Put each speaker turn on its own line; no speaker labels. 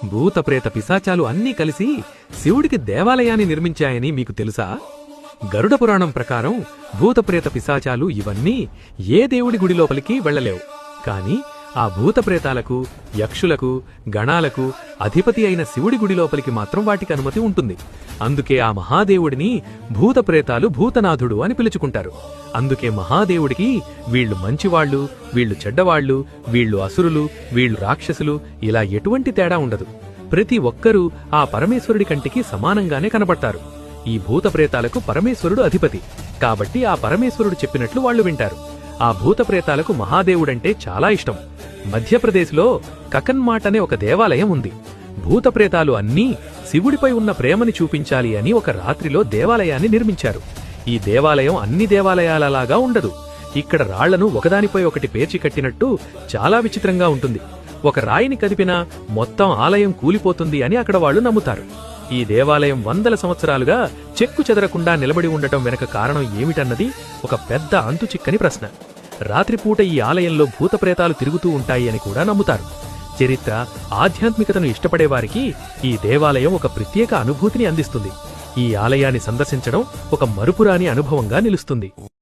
భూతప్రేత పిశాచాలు అన్నీ కలిసి శివుడికి దేవాలయాన్ని నిర్మించాయని మీకు తెలుసా? గరుడ పురాణం ప్రకారం భూతప్రేత పిశాచాలు ఇవన్నీ ఏ దేవుడి గుడి లోపలికి వెళ్లలేవు. కాని ఆ భూతప్రేతాలకు, యక్షులకు, గణాలకు అధిపతి అయిన శివుడి గుడి లోపలికి మాత్రం వాటికి అనుమతి ఉంటుంది. అందుకే ఆ మహాదేవుడిని భూతప్రేతాలు భూతనాథుడు అని పిలుచుకుంటారు. అందుకే మహాదేవుడికి వీళ్లు మంచివాళ్లు, వీళ్లు చెడ్డవాళ్లు, వీళ్లు అసురులు, వీళ్లు రాక్షసులు ఇలా ఎటువంటి తేడా ఉండదు. ప్రతి ఒక్కరూ ఆ పరమేశ్వరుడి కంటికి సమానంగానే కనబడతారు. ఈ భూతప్రేతాలకు పరమేశ్వరుడు అధిపతి కాబట్టి ఆ పరమేశ్వరుడు చెప్పినట్లు వాళ్లు వింటారు. ఆ భూతప్రేతాలకు మహాదేవుడంటే చాలా ఇష్టం. మధ్యప్రదేశ్లో కకన్మాట్ అనే ఒక దేవాలయం ఉంది. భూతప్రేతాలు అన్నీ శివుడిపై ఉన్న ప్రేమని చూపించాలి అని ఒక రాత్రిలో దేవాలయాన్ని నిర్మించారు. ఈ దేవాలయం అన్ని దేవాలయాలలాగా ఉండదు. ఇక్కడ రాళ్లను ఒకదానిపై ఒకటి పేర్చి కట్టినట్టు చాలా విచిత్రంగా ఉంటుంది. ఒక రాయిని కదిపినా మొత్తం ఆలయం కూలిపోతుంది అని అక్కడ వాళ్లు నమ్ముతారు. ఈ దేవాలయం వందల సంవత్సరాలుగా చెక్కు చెదరకుండా నిలబడి ఉండటం వెనక కారణం ఏమిటన్నది ఒక పెద్ద అంతుచిక్కని ప్రశ్న. రాత్రిపూట ఈ ఆలయంలో భూతప్రేతాలు తిరుగుతూ ఉంటాయి అని కూడా నమ్ముతారు. చరిత్ర, ఆధ్యాత్మికతను ఇష్టపడేవారికి ఈ దేవాలయం ఒక ప్రత్యేక అనుభూతిని అందిస్తుంది. ఈ ఆలయాన్ని సందర్శించడం ఒక మరుపురాని అనుభవంగా నిలుస్తుంది.